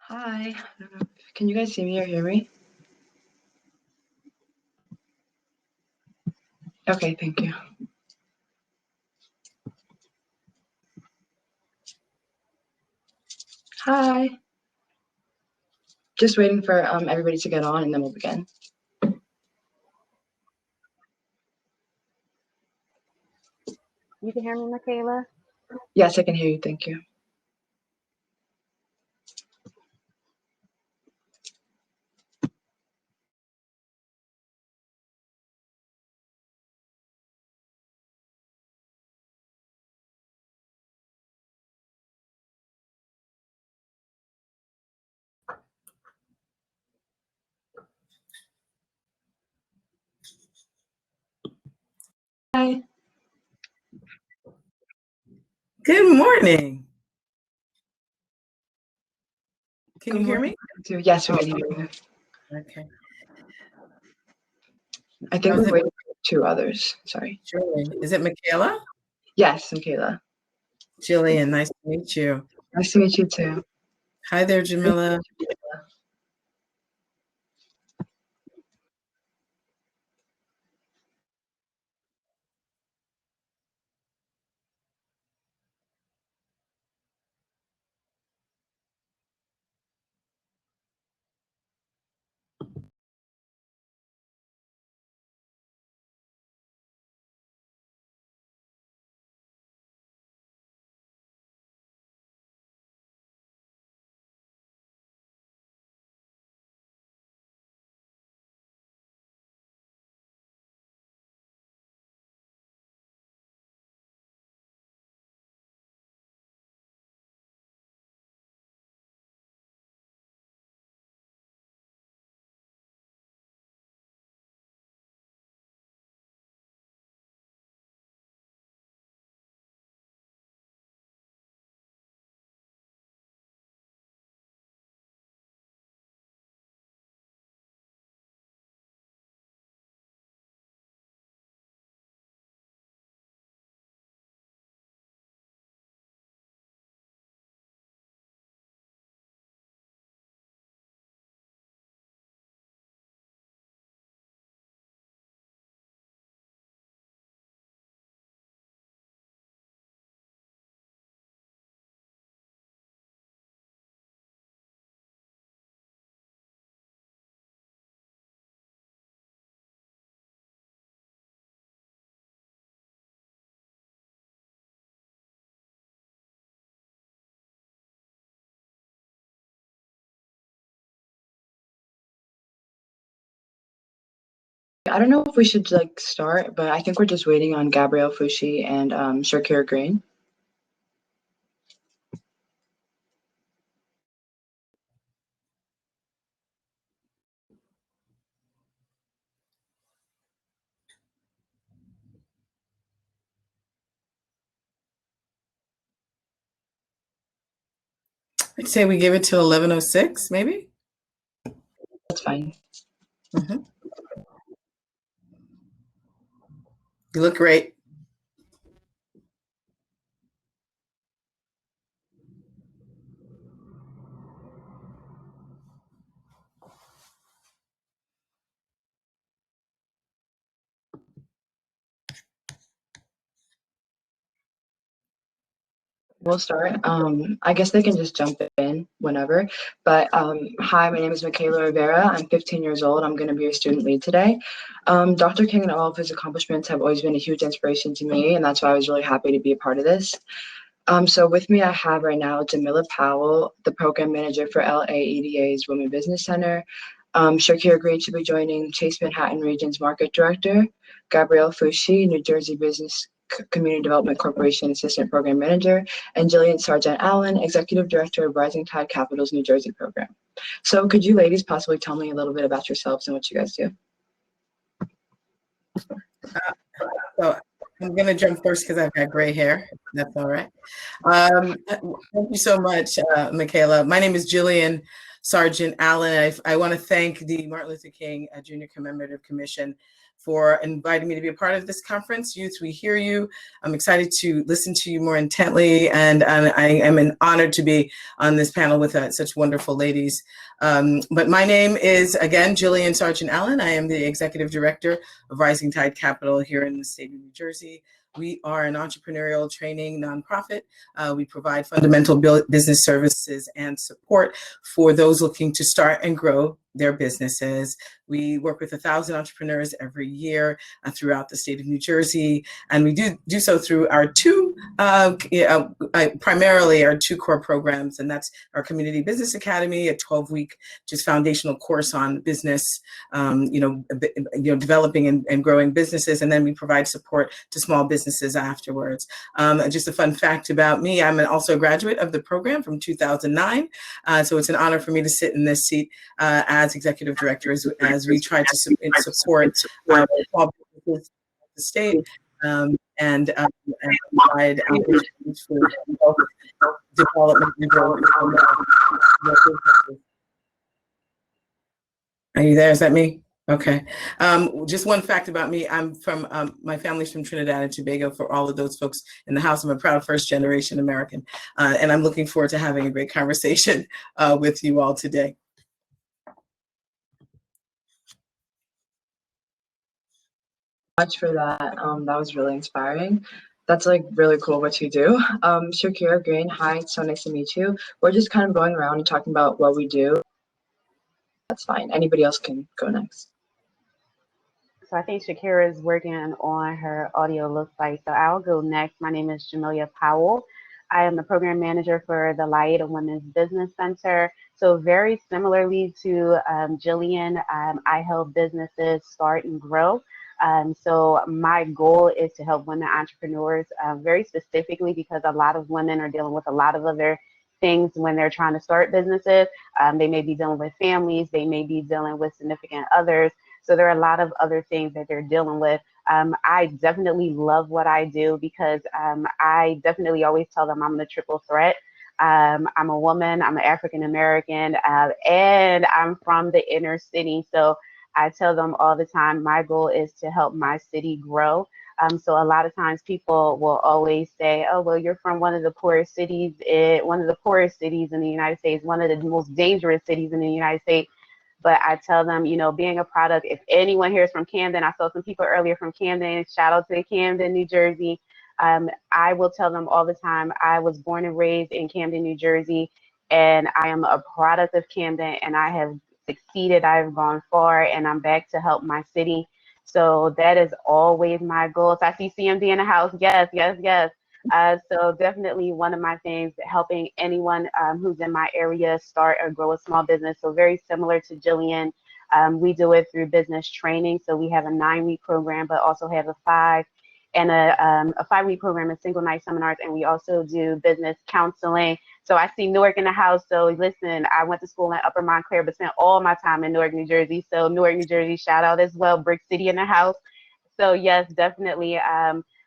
Hi. I don't know. Can you guys see me or hear me? Okay, thank you. Hi. Just waiting for everybody to get on and then we'll begin. You can hear me, Michaela? Yes, I can hear you. Thank you. Hi. Good morning. Can you hear me? Yes, we can hear you. Okay. I think we're waiting for two others. Sorry. Julian. Is it Michaela? Yes, I'm Kayla. Gillian, nice to meet you. Nice to meet you too. Hi there, Jamila. I don't know if we should start, but I think we're just waiting on Gabrielle, Foushee, and Sherkera. I'd say we give it till 11:06, maybe? That's fine. Mm-hmm. You look great. We'll start. I guess they can just jump in whenever. But hi, my name is Makalya Rivera. I'm 15 years old. I'm going to be your student lead today. Dr. King and all of his accomplishments have always been a huge inspiration to me, and that's why I was really happy to be a part of this. So with me, I have right now Jamilia Powell, the program manager for LAEDA's Women Business Center. Sherkera Green should be joining, Chase Manhattan Region's Market Director. Gabrielle Foushee, New Jersey Business Community Development Corporation Assistant Program Manager, and Gillian Sarjeant-Allen, Executive Director of Rising Tide Capital's New Jersey program. So could you ladies possibly tell me a little bit about yourselves and what you guys do? So I'm going to jump first because I've got gray hair. That's all right. Thank you so much, Michaela. My name is Gillian Sarjeant-Allen. I want to thank the Martin Luther King Jr. Commemorative Commission for inviting me to be a part of this conference. Youth, we hear you. I'm excited to listen to you more intently, and I am honored to be on this panel with such wonderful ladies. But my name is, again, Gillian Sarjeant-Allen. I am the Executive Director of Rising Tide Capital here in the state of New Jersey. We are an entrepreneurial training nonprofit. We provide fundamental business services and support for those looking to start and grow their businesses. We work with 1,000 entrepreneurs every year throughout the state of New Jersey, and we do so through our primarily our two core programs, and that's our Community Business Academy, a 12-week just foundational course on business, developing and growing businesses, and then we provide support to small businesses afterwards. Just a fun fact about me, I'm also a graduate of the program from 2009, so it's an honor for me to sit in this seat as executive director as we try to support small businesses in the state and provide opportunities for development and growth. Are you there? Is that me? Okay. Just one fact about me. I'm from, my family's from Trinidad and Tobago. For all of those folks in the house, I'm a proud first generation American. And I'm looking forward to having a great conversation with you all today. Much for that. That was really inspiring. That's like really cool what you do. Sherkera Green, hi, it's so nice to meet you. We're just kind of going around and talking about what we do. That's fine. Anybody else can go next. So I think Sherkera is working on her audio, looks like. So I'll go next. My name is Jamilia Powell. I am the program manager for the Laida Women's Business Center. So very similarly to Gillian, I help businesses start and grow. So my goal is to help women entrepreneurs very specifically because a lot of women are dealing with a lot of other things when they're trying to start businesses. They may be dealing with families, they may be dealing with significant others. So there are a lot of other things that they're dealing with. I definitely love what I do because I definitely always tell them I'm the triple threat. I'm a woman, I'm an African American, and I'm from the inner city. So I tell them all the time, my goal is to help my city grow. So a lot of times people will always say, oh, well, you're from one of the poorest cities, in the United States, one of the most dangerous cities in the United States. But I tell them, being a product, if anyone here is from Camden, I saw some people earlier from Camden, shout out to Camden, New Jersey. I will tell them all the time, I was born and raised in Camden, New Jersey, and I am a product of Camden, and I have succeeded, I've gone far, and I'm back to help my city. So that is always my goal. So I see CMD in the house. Yes, yes, yes. So definitely one of my things, helping anyone who's in my area start or grow a small business. So very similar to Gillian, we do it through business training. So we have a 9-week program, but also have a 5 and a 5-week program and single night seminars. And we also do business counseling. So I see Newark in the house. So listen, I went to school in Upper Montclair, but spent all my time in Newark, New Jersey. So Newark, New Jersey, shout out as well. Brick City in the house. So yes, definitely.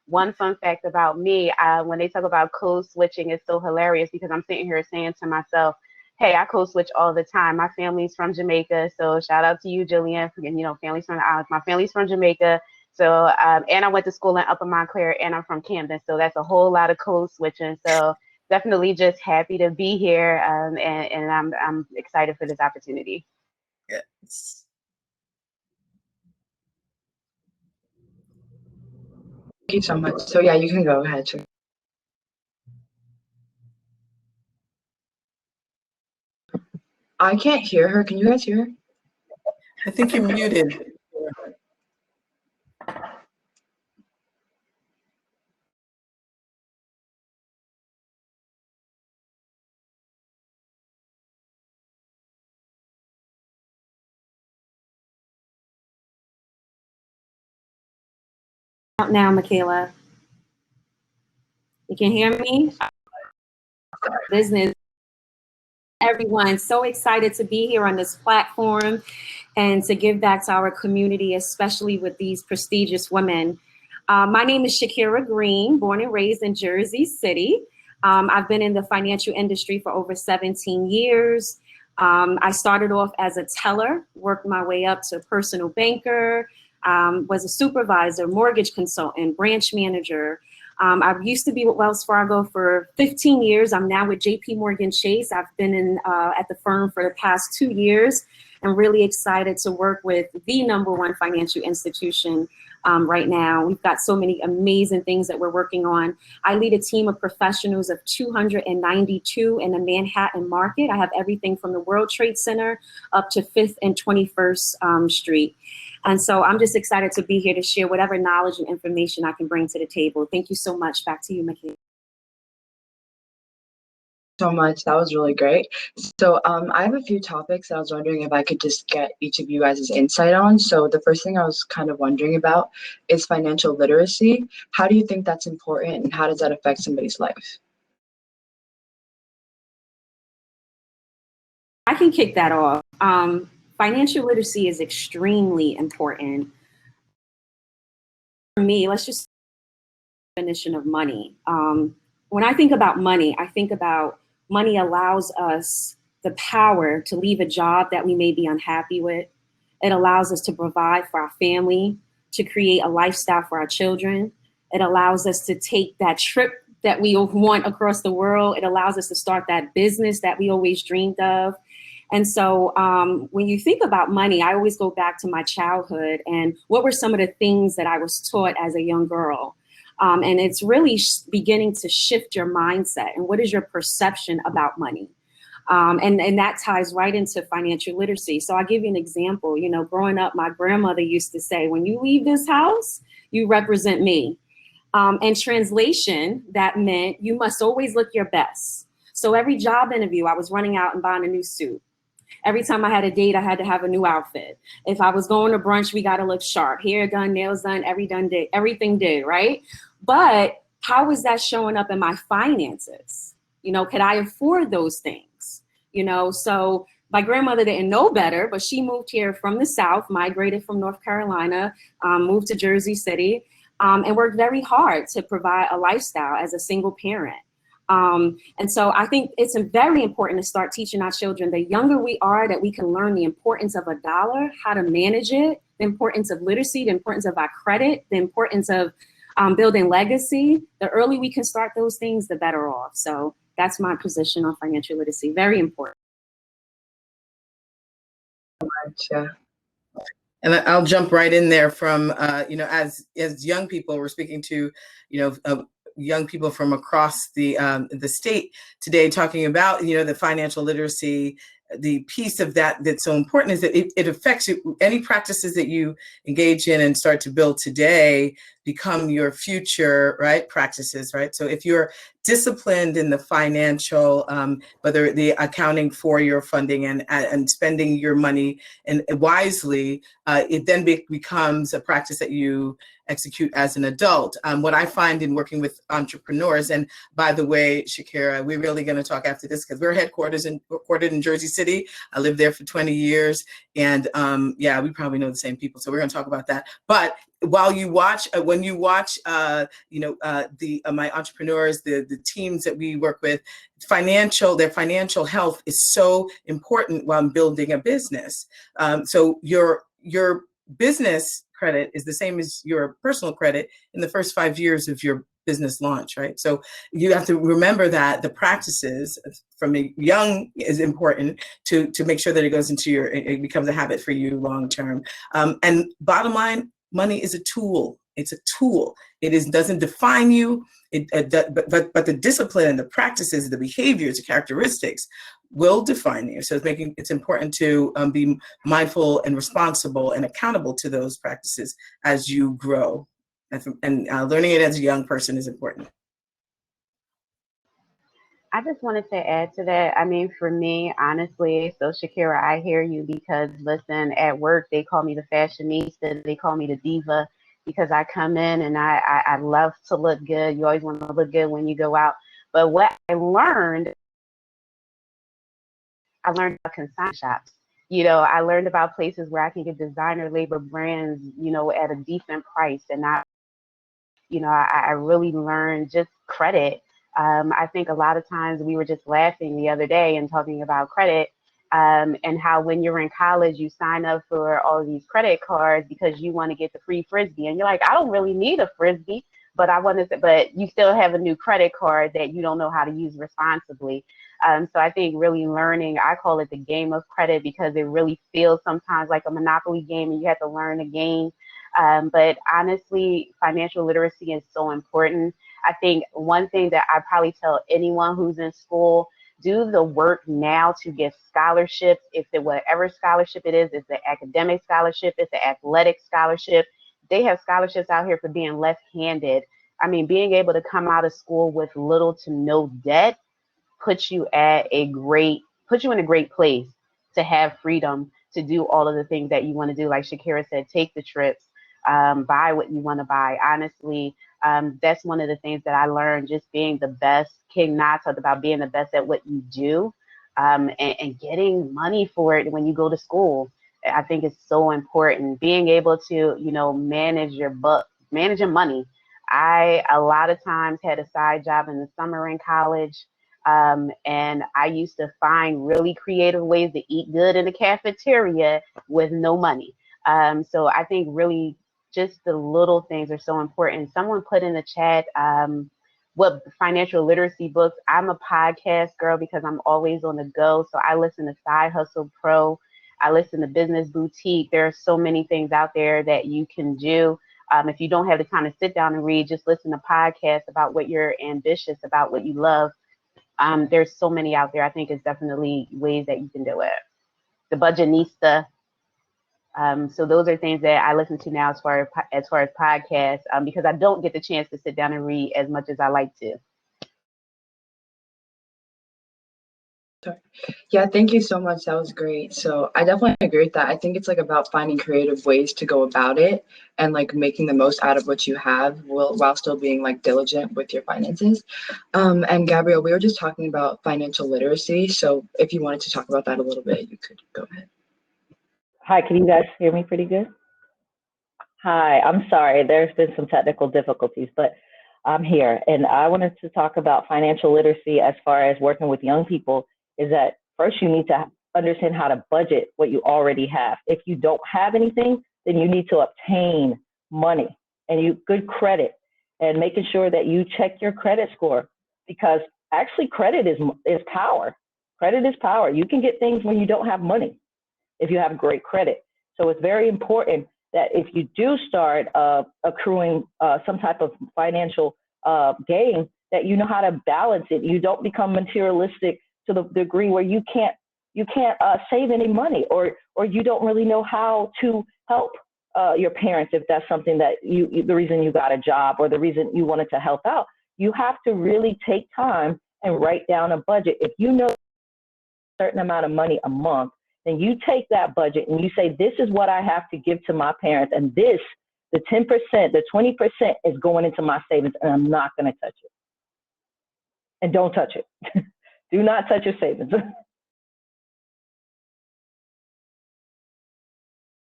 One fun fact about me, when they talk about code switching, it's so hilarious because I'm sitting here saying to myself, hey, I code switch all the time. My family's from Jamaica. So shout out to you, Gillian, family's from the islands. My family's from Jamaica. So, and I went to school in Upper Montclair and I'm from Camden. So that's a whole lot of code switching. So definitely just happy to be here. And I'm excited for this opportunity. Yes. Thank you so much. So yeah, you can go ahead. I can't hear her. Can you guys hear her? I think you're muted. Now, Michaela. You can hear me? Business. Everyone, so excited to be here on this platform and to give back to our community, especially with these prestigious women. My name is Sherkera Green, born and raised in Jersey City. I've been in the financial industry for over 17 years. I started off as a teller, worked my way up to personal banker, Was a supervisor, mortgage consultant, branch manager. I used to be with Wells Fargo for 15 years. I'm now with JP Morgan Chase. I've been at the firm for the past 2 years. I'm really excited to work with the #1 financial institution right now. We've got so many amazing things that we're working on. I lead a team of professionals of 292 in the Manhattan market. I have everything from the World Trade Center up to 5th and 21st Street. And so I'm just excited to be here to share whatever knowledge and information I can bring to the table. Thank you so much. Back to you, Makalya. So much. That was really great. So I have a few topics that I was wondering if I could just get each of you guys' insight on. So the first thing I was kind of wondering about is financial literacy. How do you think that's important, and how does that affect somebody's life? I can kick that off. Financial literacy is extremely important. For me, let's just definition of money. When I think about money, I think about money allows us the power to leave a job that we may be unhappy with. It allows us to provide for our family, to create a lifestyle for our children. It allows us to take that trip that we want across the world. It allows us to start that business that we always dreamed of. And so when you think about money, I always go back to my childhood and what were some of the things that I was taught as a young girl. And it's really beginning to shift your mindset and what is your perception about money. And that ties right into financial literacy. So I'll give you an example. You know, growing up, my grandmother used to say, when you leave this house, you represent me. And translation, that meant you must always look your best. So every job interview, I was running out and buying a new suit. Every time I had a date, I had to have a new outfit. If I was going to brunch, we got to look sharp. Hair done, nails done, everything did, right? But how is that showing up in my finances? You know, could I afford those things? You know, so my grandmother didn't know better, but she moved here from the South, migrated from North Carolina, moved to Jersey City, and worked very hard to provide a lifestyle as a single parent. And so I think it's very important to start teaching our children the younger we are that we can learn the importance of a dollar, how to manage it, the importance of literacy, the importance of our credit, the importance of building legacy. The early we can start those things, the better off. So that's my position on financial literacy. Very important. Yeah. And I'll jump right in there from, you know, as young people, we're speaking to, you know, young people from across the state today, talking about, you know, the financial literacy. The piece of that that's so important is that it affects you. Any practices that you engage in and start to build today become your future, right, practices, right? So if you're disciplined in the financial, whether the accounting for your funding and spending your money and wisely, it then becomes a practice that you execute as an adult. What I find in working with entrepreneurs, and by the way, Sherkera, we're really going to talk after this because we're headquartered in Jersey City. I lived there for 20 years, and yeah, we probably know the same people, so we're going to talk about that. But while you watch, when you watch, you know, my entrepreneurs, the teams that we work with, their financial health is so important while building a business. So your business credit is the same as your personal credit in the first 5 years of your business launch, right? So you have to remember that the practices from a young is important to make sure that it goes into it becomes a habit for you long term. And bottom line, money is a tool. It's a tool. It doesn't define you. But the discipline and the practices, the behaviors, the characteristics will define you. So it's important to be mindful and responsible and accountable to those practices as you grow. And learning it as a young person is important. I just wanted to add to that. I mean, for me, honestly, so Sherkera, I hear you because listen, at work, they call me the fashionista, they call me the diva because I come in and I love to look good. You always want to look good when you go out. But what I learned about consignment shops. You know, I learned about places where I can get designer label brands, you know, at a decent price. And I really learned just credit. I think a lot of times we were just laughing the other day and talking about credit. and how when you're in college, you sign up for all these credit cards because you want to get the free Frisbee. And you're like, I don't really need a Frisbee, but but you still have a new credit card that you don't know how to use responsibly. So I think really learning, I call it the game of credit, because it really feels sometimes like a Monopoly game and you have to learn the game. But honestly, financial literacy is so important. I think one thing that I probably tell anyone who's in school, do the work now to get scholarships. If it whatever scholarship it is, it's the academic scholarship, it's the athletic scholarship. They have scholarships out here for being left-handed. I mean, being able to come out of school with little to no debt puts you in a great place to have freedom to do all of the things that you want to do. Like Sherkera said, take the trips, buy what you want to buy. Honestly, that's one of the things that I learned, just being the best. King Na talked about being the best at what you do, and getting money for it when you go to school. I think it's so important. Being able to, manage your money. I, a lot of times, had a side job in the summer in college. And I used to find really creative ways to eat good in the cafeteria with no money. So I think really just the little things are so important. Someone put in the chat, what financial literacy books. I'm a podcast girl because I'm always on the go. So I listen to Side Hustle Pro. I listen to Business Boutique. There are so many things out there that you can do. If you don't have the time to sit down and read, just listen to podcasts about what you're ambitious about, what you love. There's so many out there. I think it's definitely ways that you can do it. The Budgetnista. So those are things that I listen to now as far as podcasts, because I don't get the chance to sit down and read as much as I like to. Yeah, thank you so much. That was great. So I definitely agree with that. I think it's like about finding creative ways to go about it and like making the most out of what you have while still being like diligent with your finances. And Gabrielle, we were just talking about financial literacy. So if you wanted to talk about that a little bit, you could go ahead. Hi, can you guys hear me pretty good? Hi, I'm sorry. There's been some technical difficulties, but I'm here. And I wanted to talk about financial literacy as far as working with young people. Is that first you need to understand how to budget what you already have. If you don't have anything, then you need to obtain money and good credit, and making sure that you check your credit score, because actually credit is power. Credit is power. You can get things when you don't have money if you have great credit. So it's very important that if you do start accruing some type of financial gain, that you know how to balance it. You don't become materialistic to the degree where you can't save any money, or you don't really know how to help your parents if that's something that the reason you got a job or the reason you wanted to help out. You have to really take time and write down a budget. If you know a certain amount of money a month, then you take that budget and you say, this is what I have to give to my parents, and the 10%, the 20% is going into my savings, and I'm not going to touch it. And don't touch it. Do not touch your savings.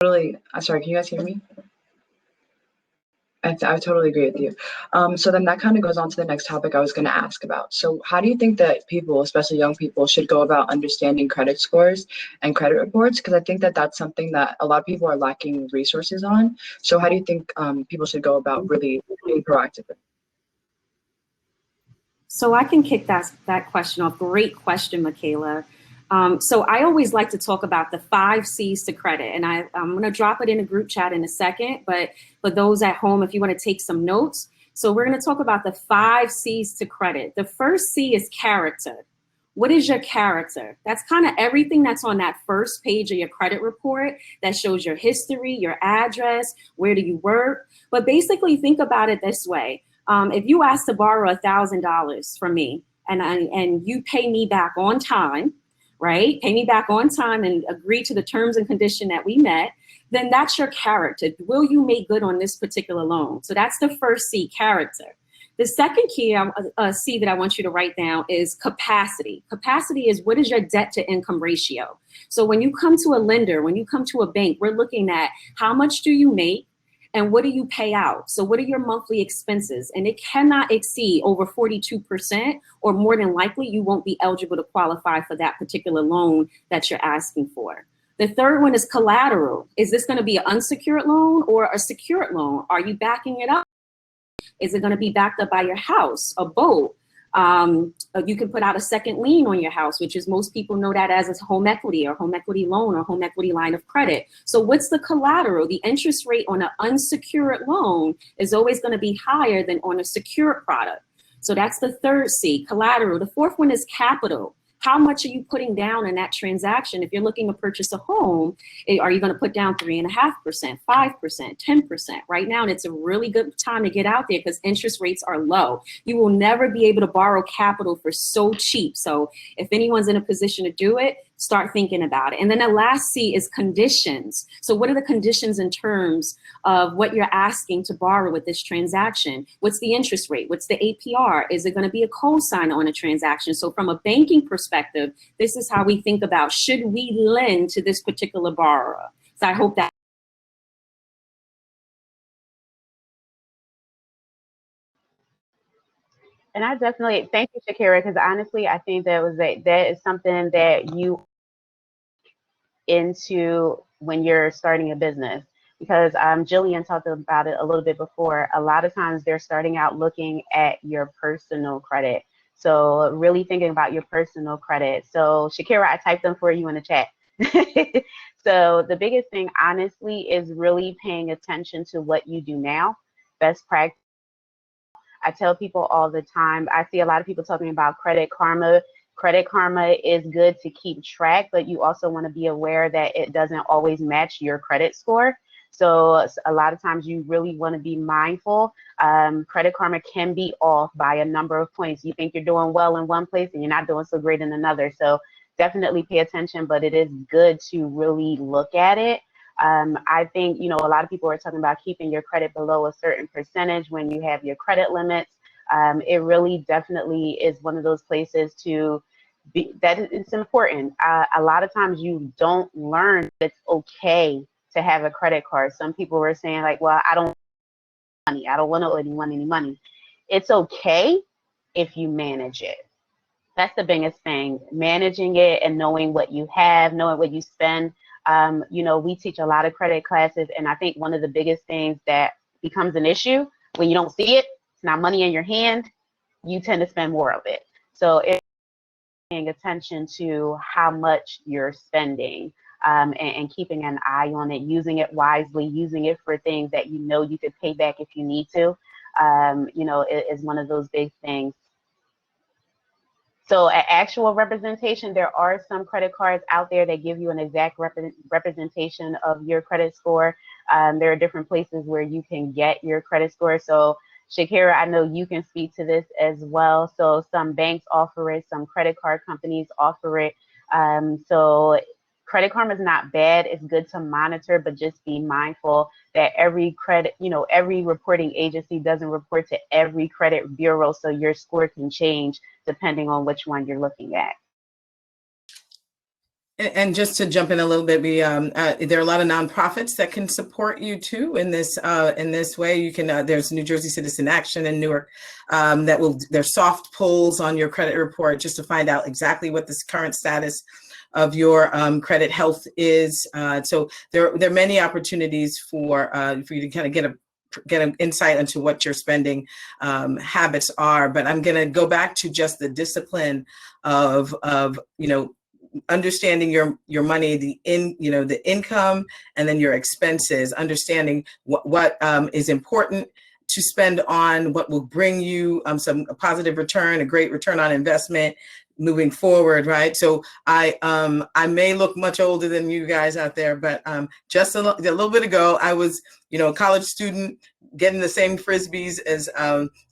Sorry, can you guys hear me? I totally agree with you. So then that kind of goes on to the next topic I was going to ask about. So how do you think that people, especially young people, should go about understanding credit scores and credit reports? Because I think that that's something that a lot of people are lacking resources on. So how do you think people should go about really being proactive? So I can kick that question off. Great question, Michaela. So I always like to talk about the 5 C's to credit, and I'm going to drop it in a group chat in a second, but for those at home, if you want to take some notes. So we're going to talk about the 5 C's to credit. The first C is character. What is your character? That's kind of everything that's on that first page of your credit report that shows your history, your address, where do you work. But basically think about it this way. If you ask to borrow $1,000 from me and you pay me back on time, right? Pay me back on time and agree to the terms and condition that we met, then that's your character. Will you make good on this particular loan? So that's the first C, character. The second key C that I want you to write down is capacity. Capacity is, what is your debt to income ratio? So when you come to a lender, when you come to a bank, we're looking at how much do you make? And what do you pay out? So what are your monthly expenses? And it cannot exceed over 42%, or more than likely you won't be eligible to qualify for that particular loan that you're asking for. The third one is collateral. Is this going to be an unsecured loan or a secured loan? Are you backing it up? Is it going to be backed up by your house, a boat? You can put out a second lien on your house, which is most people know that as a home equity or home equity loan or home equity line of credit. So what's the collateral? The interest rate on an unsecured loan is always going to be higher than on a secured product. So that's the third C, collateral. The fourth one is capital. How much are you putting down in that transaction? If you're looking to purchase a home, are you going to put down 3.5%, 5%, 10%? Right now, and it's a really good time to get out there because interest rates are low. You will never be able to borrow capital for so cheap. So if anyone's in a position to do it, start thinking about it. And then the last C is conditions. So what are the conditions in terms of what you're asking to borrow with this transaction? What's the interest rate? What's the APR? Is it going to be a cosigner on a transaction? So from a banking perspective, this is how we think about, should we lend to this particular borrower? So I hope that. And I definitely thank you, Sherkera, because honestly, I think that is something that you into when you're starting a business, because Gillian talked about it a little bit before. A lot of times they're starting out looking at your personal credit. So really thinking about your personal credit. So Sherkera, I typed them for you in the chat. So the biggest thing, honestly, is really paying attention to what you do now. Best practice. I tell people all the time, I see a lot of people talking about Credit Karma. Credit Karma is good to keep track, but you also want to be aware that it doesn't always match your credit score. So a lot of times you really want to be mindful. Credit Karma can be off by a number of points. You think you're doing well in one place and you're not doing so great in another. So definitely pay attention, but it is good to really look at it. I think, you know, a lot of people are talking about keeping your credit below a certain percentage when you have your credit limits. It really definitely is one of those places to be, that it's important. A lot of times you don't learn that it's okay to have a credit card. Some people were saying like, well, I don't want money. I don't want to owe anyone any money. It's okay if you manage it. That's the biggest thing, managing it and knowing what you have, knowing what you spend. You know, we teach a lot of credit classes, and I think one of the biggest things that becomes an issue when you don't see it, it's not money in your hand, you tend to spend more of it. So it's paying attention to how much you're spending, and keeping an eye on it, using it wisely, using it for things that you know you could pay back if you need to, you know, is one of those big things. So at actual representation, there are some credit cards out there that give you an exact representation of your credit score. There are different places where you can get your credit score. So Sherkera, I know you can speak to this as well. So some banks offer it, some credit card companies offer it. So Credit Karma is not bad. It's good to monitor, but just be mindful that every credit, you know, every reporting agency doesn't report to every credit bureau, so your score can change depending on which one you're looking at. And just to jump in a little bit, there are a lot of nonprofits that can support you too in this way. You can there's New Jersey Citizen Action in Newark there's soft pulls on your credit report just to find out exactly what this current status of your credit health is. So there are many opportunities for you to kind of get an insight into what your spending habits are. But I'm going to go back to just the discipline of you know, understanding your money, the income, and then your expenses, understanding what is important to spend on, what will bring you a positive return, a great return on investment moving forward, right? So I may look much older than you guys out there, but just a little bit ago, I was, you know, a college student getting the same Frisbees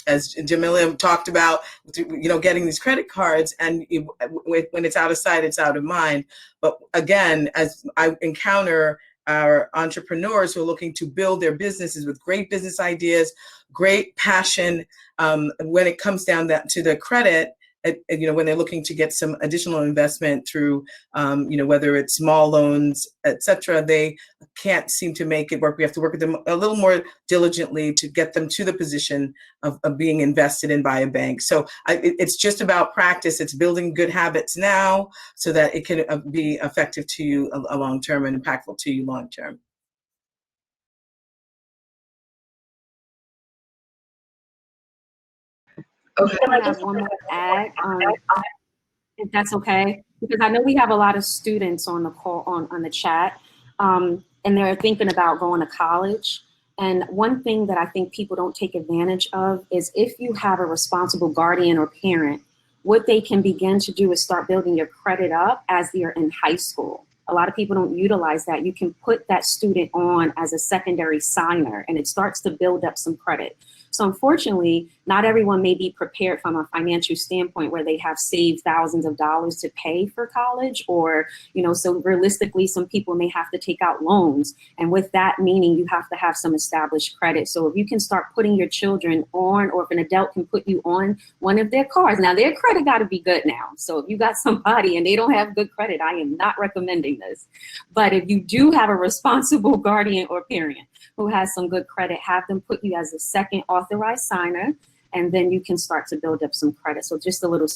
as Jamila talked about, you know, getting these credit cards, and when it's out of sight, it's out of mind. But again, as I encounter our entrepreneurs who are looking to build their businesses with great business ideas, great passion, when it comes down to the credit when they're looking to get some additional investment through, whether it's small loans, etc., they can't seem to make it work. We have to work with them a little more diligently to get them to the position of being invested in by a bank. So it's just about practice. It's building good habits now so that it can be effective to you a long term and impactful to you long term. Okay. I have one more add, if that's okay, because I know we have a lot of students on the call on the chat, and they're thinking about going to college. And one thing that I think people don't take advantage of is if you have a responsible guardian or parent, what they can begin to do is start building your credit up as they're in high school. A lot of people don't utilize that. You can put that student on as a secondary signer, and it starts to build up some credit. So unfortunately, not everyone may be prepared from a financial standpoint where they have saved thousands of dollars to pay for college, or, so realistically, some people may have to take out loans. And with that meaning, you have to have some established credit. So if you can start putting your children on, or if an adult can put you on one of their cards, now their credit got to be good now. So if you got somebody and they don't have good credit, I am not recommending this. But if you do have a responsible guardian or parent who has some good credit, have them put you as a second authorized signer, and then you can start to build up some credit. So just a little.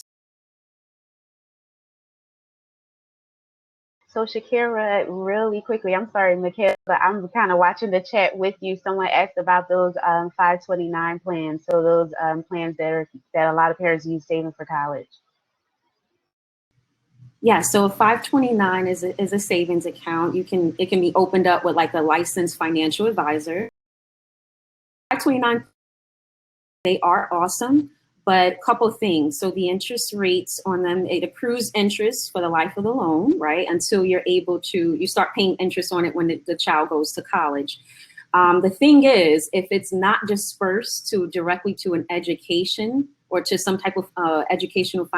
So Sherkera, really quickly, I'm sorry, Michaela, but I'm kind of watching the chat with you. Someone asked about those 529 plans. So those plans that a lot of parents use saving for college. Yeah, so a 529 is a savings account. It can be opened up with like a licensed financial advisor. 529, they are awesome, but a couple things. So the interest rates on them, it accrues interest for the life of the loan, right? Until you start paying interest on it when the child goes to college. The thing is, if it's not dispersed directly to an education or to some type of educational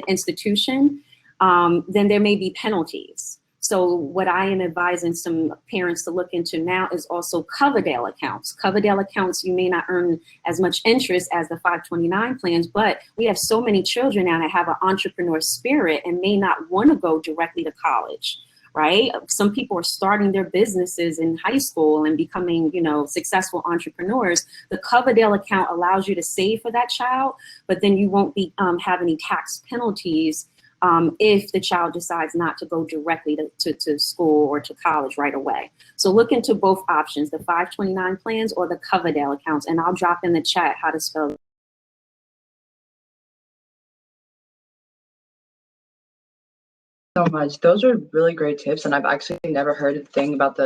institution, then there may be penalties. So what I am advising some parents to look into now is also Coverdale accounts. Coverdale accounts, you may not earn as much interest as the 529 plans, but we have so many children now that have an entrepreneur spirit and may not want to go directly to college, right? Some people are starting their businesses in high school and becoming, successful entrepreneurs. The Coverdale account allows you to save for that child, but then you won't be have any tax penalties if the child decides not to go directly to school or to college right away. So look into both options, the 529 plans or the Coverdale accounts, and I'll drop in the chat how to spell it. So much. Those are really great tips, and I've actually never heard a thing about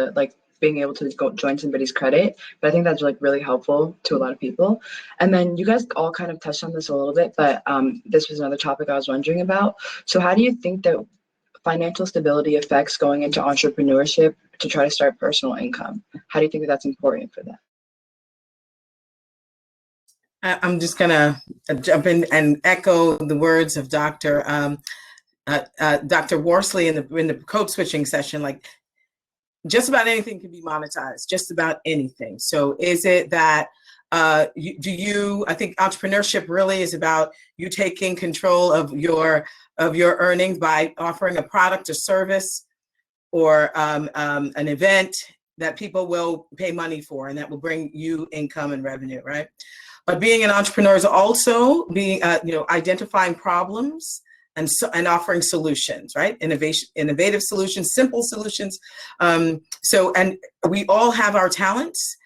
being able to go join somebody's credit, but I think that's really helpful to a lot of people. And then you guys all kind of touched on this a little bit, but this was another topic I was wondering about. So how do you think that financial stability affects going into entrepreneurship to try to start personal income? How do you think that that's important for that? I'm just gonna jump in and echo the words of Dr. Worsley in the code switching session. Just about anything can be monetized, just about anything. So is it that I think entrepreneurship really is about you taking control of your earnings by offering a product or service or an event that people will pay money for, and that will bring you income and revenue, right? But being an entrepreneur is also being, identifying problems and offering solutions, right? Innovative solutions, simple solutions. And we all have our talents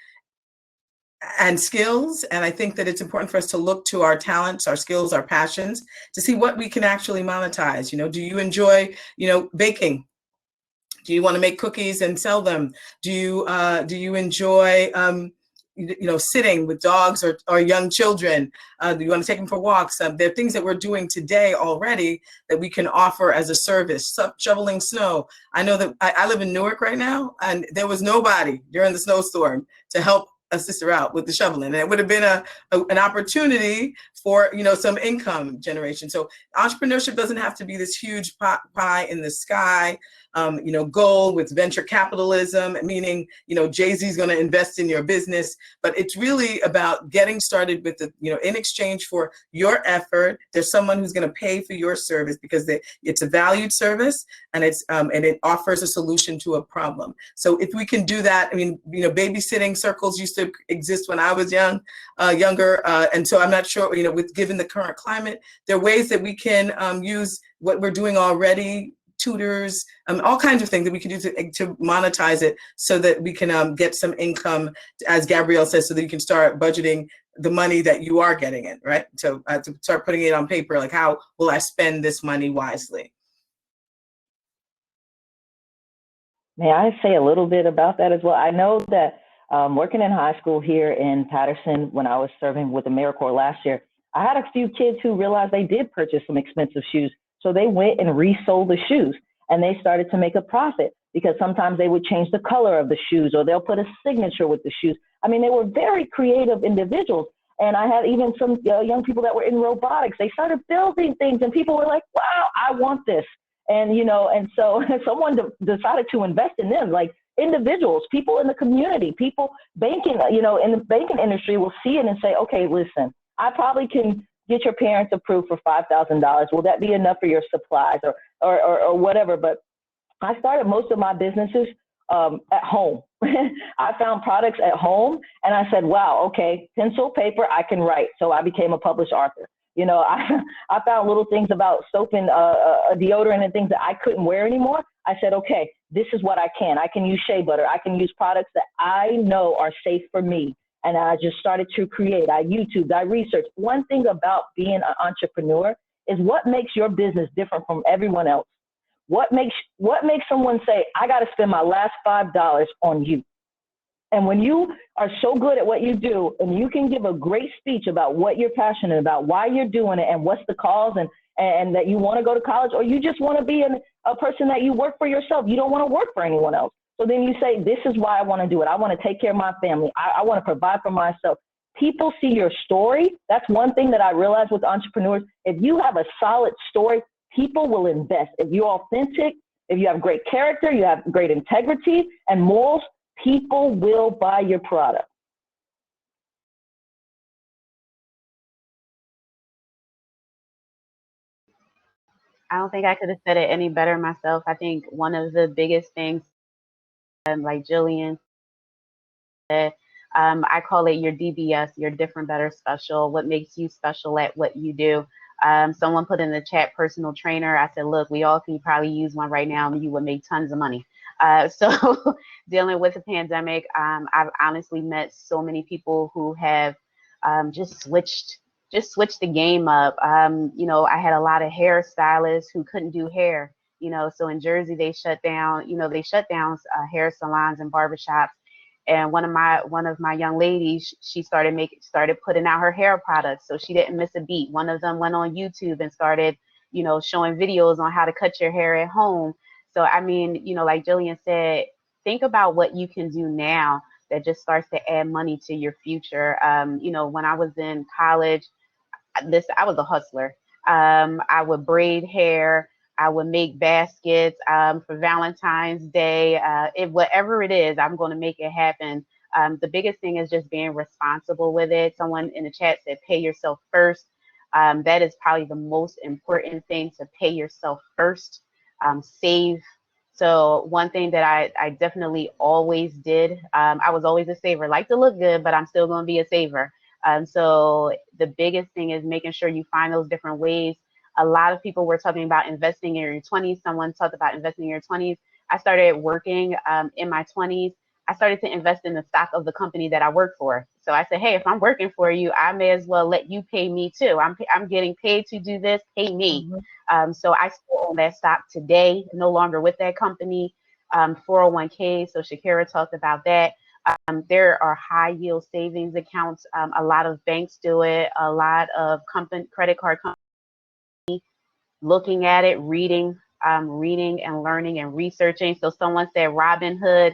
and skills. And I think that it's important for us to look to our talents, our skills, our passions to see what we can actually monetize. Do you enjoy, baking? Do you want to make cookies and sell them? Do you enjoy, sitting with dogs or young children? Do you want to take them for walks? There are things that we're doing today already that we can offer as a service. Shoveling snow. I know that I live in Newark right now, and there was nobody during the snowstorm to help assist her out with the shoveling. And it would have been an opportunity for, some income generation. So entrepreneurship doesn't have to be this huge pie in the sky, goal with venture capitalism, meaning, Jay-Z's going to invest in your business, but it's really about getting started with in exchange for your effort, there's someone who's going to pay for your service because it's a valued service, and it offers a solution to a problem. So if we can do that, babysitting circles used to exist when I was younger, and so I'm not sure, given the current climate, there are ways that we can use what we're doing already, tutors, all kinds of things that we can do to monetize it so that we can get some income, as Gabrielle says, so that you can start budgeting the money that you are getting in, right? So to start putting it on paper, like how will I spend this money wisely? May I say a little bit about that as well? I know that working in high school here in Patterson, when I was serving with AmeriCorps last year, I had a few kids who realized they did purchase some expensive shoes. So they went and resold the shoes, and they started to make a profit because sometimes they would change the color of the shoes, or they'll put a signature with the shoes. I mean, they were very creative individuals. And I had even some young people that were in robotics. They started building things, and people were like, wow, I want this. And, and so someone decided to invest in them, like individuals, people in the community, people banking, in the banking industry will see it and say, okay, listen, I probably can get your parents approved for $5,000. Will that be enough for your supplies or whatever? But I started most of my businesses at home. I found products at home, and I said, wow, okay, pencil, paper, I can write. So I became a published author. I found little things about soap and a deodorant and things that I couldn't wear anymore. I said, okay, this is what I can. I can use shea butter. I can use products that I know are safe for me. And I just started to create. I YouTubed, I researched. One thing about being an entrepreneur is what makes your business different from everyone else. What makes someone say, I got to spend my last $5 on you? And when you are so good at what you do, and you can give a great speech about what you're passionate about, why you're doing it, and what's the cause, and that you want to go to college, or you just want to be a person that you work for yourself. You don't want to work for anyone else. So then you say, this is why I want to do it. I want to take care of my family. I want to provide for myself. People see your story. That's one thing that I realized with entrepreneurs. If you have a solid story, people will invest. If you're authentic, if you have great character, you have great integrity and morals, people will buy your product. I don't think I could have said it any better myself. I think one of the biggest things, like Gillian said, I call it your DBS, your different, better, special, what makes you special at what you do. Someone put in the chat, personal trainer. I said, look, we all can probably use one right now, and you would make tons of money. So dealing with the pandemic, I've honestly met so many people who have just switched the game up. I had a lot of hairstylists who couldn't do hair, so in Jersey, they shut down hair salons and barbershops. And one of my young ladies, she started putting out her hair products, so she didn't miss a beat. One of them went on YouTube and started, showing videos on how to cut your hair at home. So, I mean, like Gillian said, think about what you can do now that just starts to add money to your future. When I was in college, I was a hustler. I would braid hair. I would make baskets for Valentine's Day. Whatever it is, I'm going to make it happen. The biggest thing is just being responsible with it. Someone in the chat said, pay yourself first. That is probably the most important thing, to pay yourself first. Save. So one thing that I definitely always did, I was always a saver. Like to look good, but I'm still going to be a saver. So the biggest thing is making sure you find those different ways. A lot of people were talking about investing in your 20s. Someone talked about investing in your 20s. I started working in my 20s. I started to invest in the stock of the company that I work for. So I said, hey, if I'm working for you, I may as well let you pay me too. I'm getting paid to do this, pay me. Mm-hmm. So I still own that stock today, no longer with that company. 401k, so Sherkera talked about that. There are high yield savings accounts. A lot of banks do it. A lot of credit card companies looking at it, reading and learning and researching. So someone said Robinhood.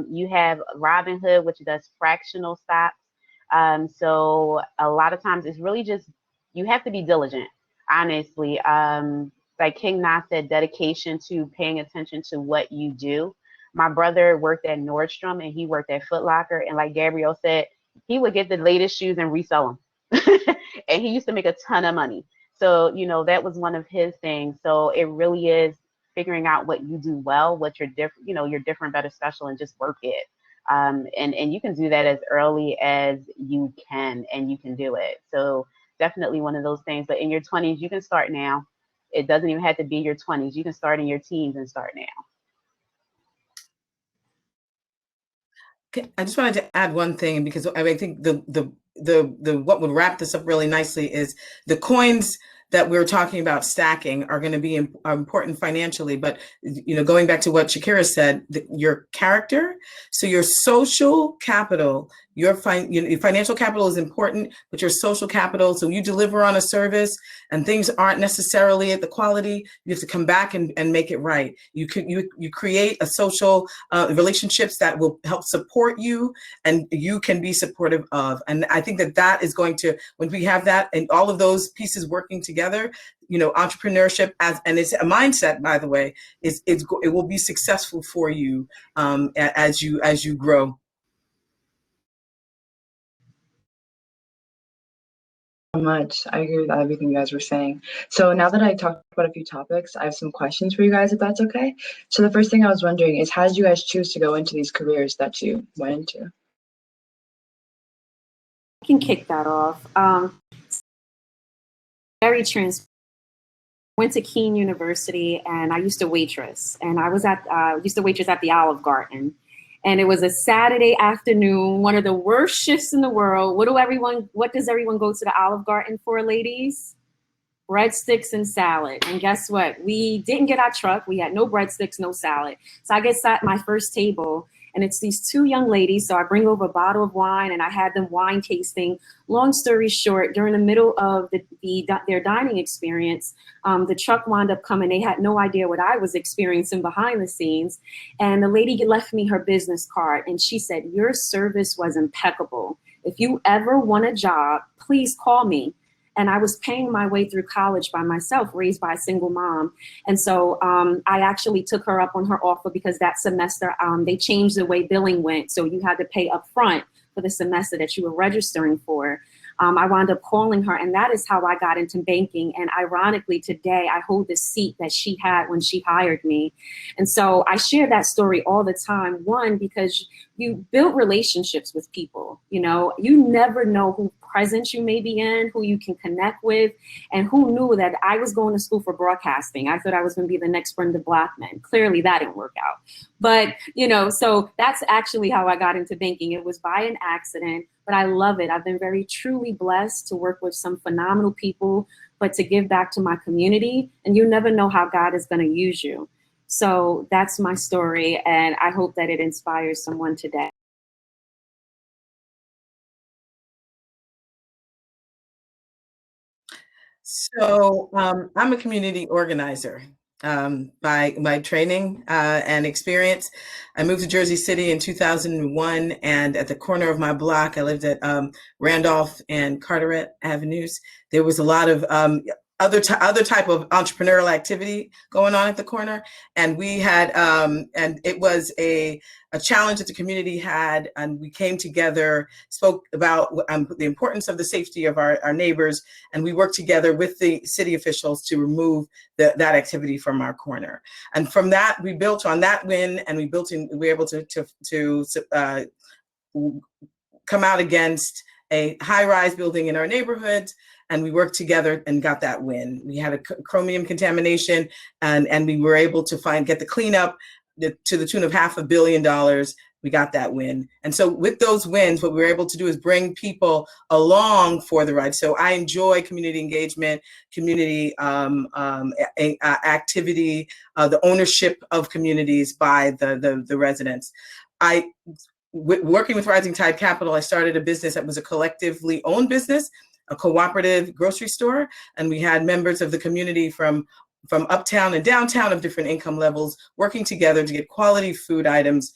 You have Robinhood, which does fractional stocks. So a lot of times it's really just, you have to be diligent, honestly. Like King Na said, dedication to paying attention to what you do. My brother worked at Nordstrom and he worked at Foot Locker. And like Gabrielle said, he would get the latest shoes and resell them. And he used to make a ton of money. So, you know, that was one of his things. So it really is figuring out what you do well, what you're different, you know, you're different, better, special, and just work it. And you can do that as early as you can, and you can do it. So definitely one of those things. But in your 20s, you can start now. It doesn't even have to be your 20s. You can start in your teens and start now. I just wanted to add one thing, because I think the what would wrap this up really nicely is the coins that we're talking about stacking are going to be important financially, but you know, going back to what Sherkera said, your character, so your social capital, your financial capital is important, but your social capital, so you deliver on a service and things aren't necessarily at the quality, you have to come back and make it right. You create a social relationships that will help support you and you can be supportive of. And I think that is going to, when we have that and all of those pieces working together, you know, entrepreneurship and it's a mindset, by the way, it will be successful for you as you grow. Much. I agree with everything you guys were saying. So now that I talked about a few topics, I have some questions for you guys, if that's okay. So the first thing I was wondering is, how did you guys choose to go into these careers that you went into? I can kick that off. Very transparent. Went to Keene University, and I used to waitress, and I was used to waitress at the Olive Garden. And it was a Saturday afternoon, one of the worst shifts in the world. What does everyone go to the Olive Garden for, ladies? Breadsticks and salad. And guess what? We didn't get our truck. We had no breadsticks, no salad. So I get sat at my first table, and it's these two young ladies. So I bring over a bottle of wine, and I had them wine tasting. Long story short, during the middle of their dining experience, the truck wound up coming. They had no idea what I was experiencing behind the scenes. And the lady left me her business card, and she said, "Your service was impeccable. If you ever want a job, please call me." And I was paying my way through college by myself, raised by a single mom. And so I actually took her up on her offer, because that semester they changed the way billing went. So you had to pay up front for the semester that you were registering for. I wound up calling her, and that is how I got into banking. And ironically, today I hold the seat that she had when she hired me. And so I share that story all the time. One, because you build relationships with people. You know, you never know who presence you may be in, who you can connect with, and who knew that I was going to school for broadcasting. I thought I was going to be the next Brenda Blackman. Clearly that didn't work out. But, you know, so that's actually how I got into banking. It was by an accident, but I love it. I've been very truly blessed to work with some phenomenal people, but to give back to my community, and you never know how God is going to use you. So that's my story, and I hope that it inspires someone today. So I'm a community organizer by training and experience. I moved to Jersey City in 2001, and at the corner of my block, I lived at Randolph and Carteret Avenues. There was a lot of other type of entrepreneurial activity going on at the corner, and we had and it was a challenge that the community had, and we came together, spoke about the importance of the safety of our neighbors, and we worked together with the city officials to remove that activity from our corner. And from that, we built on that win, and we were able to come out against a high-rise building in our neighborhood, and we worked together and got that win. We had a chromium contamination, and we were able to get the cleanup to the tune of $500 million. We got that win. And so with those wins, what we were able to do is bring people along for the ride. So I enjoy community engagement, community activity, the ownership of communities by the residents. Working with Rising Tide Capital, I started a business that was a collectively owned business, a cooperative grocery store, and we had members of the community from uptown and downtown of different income levels working together to get quality food items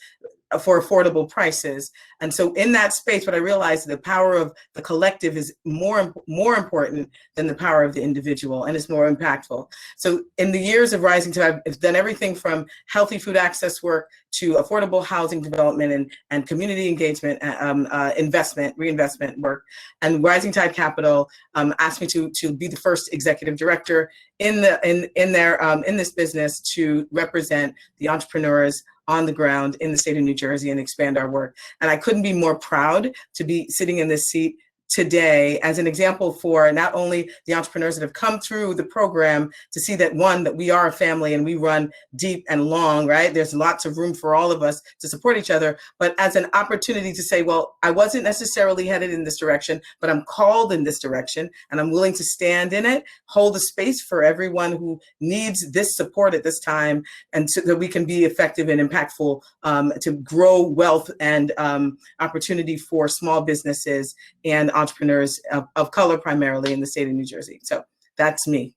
for affordable prices. And so in that space, what I realized, the power of the collective is more important than the power of the individual, and it's more impactful. So in the years of Rising Tide, I've done everything from healthy food access work to affordable housing development and community engagement, reinvestment work. And Rising Tide Capital asked me to be the first executive director in this business to represent the entrepreneurs on the ground in the state of New Jersey and expand our work. And I couldn't be more proud to be sitting in this seat today as an example for not only the entrepreneurs that have come through the program to see that, one, that we are a family and we run deep and long, right? There's lots of room for all of us to support each other, but as an opportunity to say, well, I wasn't necessarily headed in this direction, but I'm called in this direction and I'm willing to stand in it, hold a space for everyone who needs this support at this time, and so that we can be effective and impactful to grow wealth and opportunity for small businesses and entrepreneurs of color, primarily in the state of New Jersey. So that's me.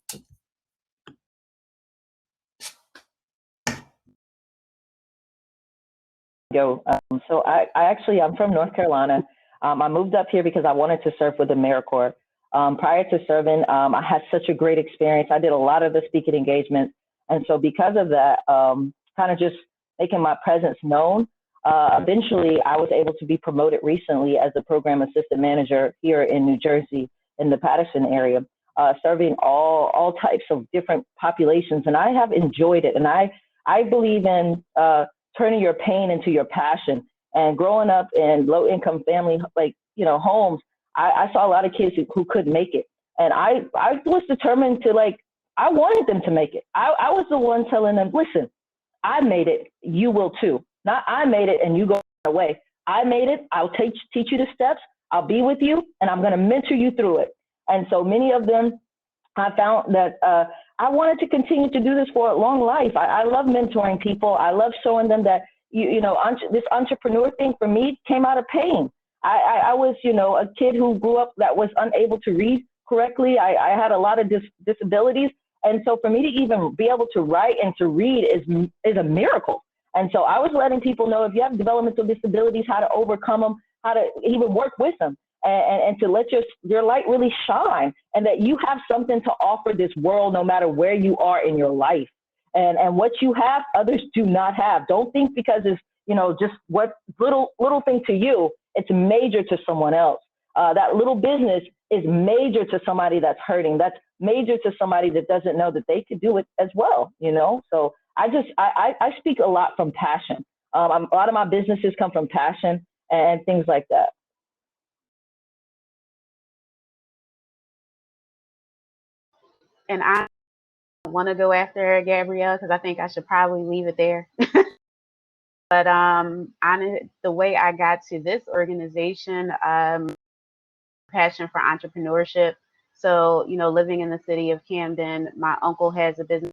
So I'm from North Carolina. I moved up here because I wanted to serve with the AmeriCorps. Prior to serving, I had such a great experience. I did a lot of the speaking engagements. And so because of that, kind of just making my presence known, eventually I was able to be promoted recently as a program assistant manager here in New Jersey in the Paterson area, serving all types of different populations. And I have enjoyed it. And I believe in turning your pain into your passion. And growing up in low income family, homes, I saw a lot of kids who couldn't make it. And I was determined to, I wanted them to make it. I was the one telling them, listen, I made it, you will too. Not I made it and you go away. I made it, I'll teach you the steps, I'll be with you, and I'm gonna mentor you through it. And so many of them, I found that I wanted to continue to do this for a long life. I love mentoring people. I love showing them that, this entrepreneur thing for me came out of pain. I was, a kid who grew up that was unable to read correctly. I had a lot of disabilities. And so for me to even be able to write and to read is a miracle. And so I was letting people know, if you have developmental disabilities, how to overcome them, how to even work with them, and to let your light really shine, and that you have something to offer this world no matter where you are in your life. And what you have, others do not have. Don't think because it's, just what little thing to you, it's major to someone else. That little business is major to somebody that's hurting. That's major to somebody that doesn't know that they could do it as well, So I speak a lot from passion. A lot of my businesses come from passion and things like that. And I want to go after Gabrielle because I think I should probably leave it there. But the way I got to this organization, passion for entrepreneurship. So, living in the city of Camden, my uncle has a business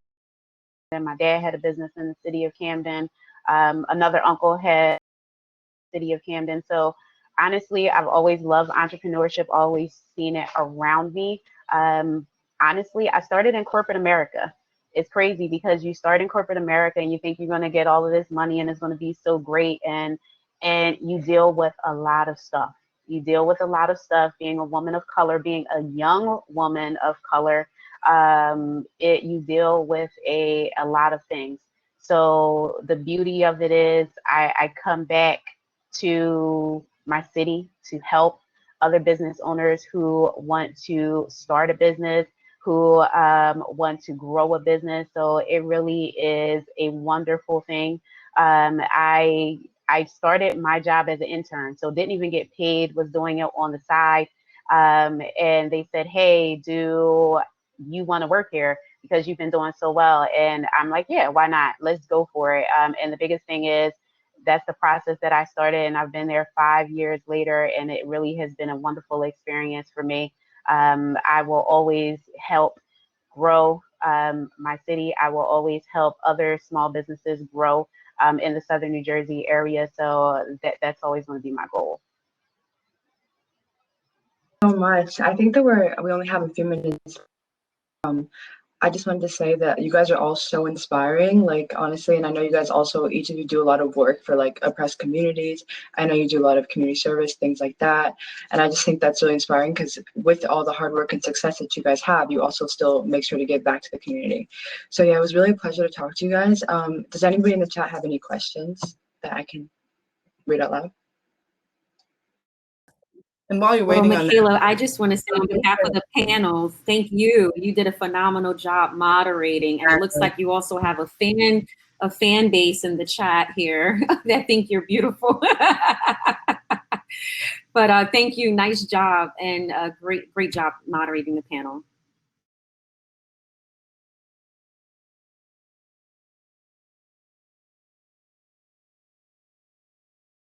and my dad had a business in the city of Camden. Another uncle had the city of Camden. So honestly, I've always loved entrepreneurship, always seen it around me. Honestly, I started in corporate America. It's crazy because you start in corporate America and you think you're going to get all of this money and it's going to be so great. And you deal with a lot of stuff. You deal with a lot of stuff being a woman of color, being a young woman of color. You deal with a lot of things. So the beauty of it is I come back to my city to help other business owners who want to start a business, who want to grow a business. So it really is a wonderful thing. I started my job as an intern, so didn't even get paid, was doing it on the side. And they said, hey, do you want to work here because you've been doing so well? And I'm like, yeah, why not? Let's go for it. And the biggest thing is that's the process that I started, and I've been there 5 years later, and it really has been a wonderful experience for me. I will always help grow my city. I will always help other small businesses grow in the Southern New Jersey area. So that's always going to be my goal. So much. I think that we only have a few minutes. I just wanted to say that you guys are all so inspiring, like honestly, and I know you guys also, each of you do a lot of work for like oppressed communities. I know you do a lot of community service, things like that. And I just think that's really inspiring because with all the hard work and success that you guys have, you also still make sure to give back to the community. So yeah, it was really a pleasure to talk to you guys. Does anybody in the chat have any questions that I can read out loud? And while you're Well, waiting on that, Michaela, I just want to say on behalf of the panel, thank you. You did a phenomenal job moderating, and it looks like you also have a fan base in the chat here that think you're beautiful. But thank you, nice job, and great job moderating the panel.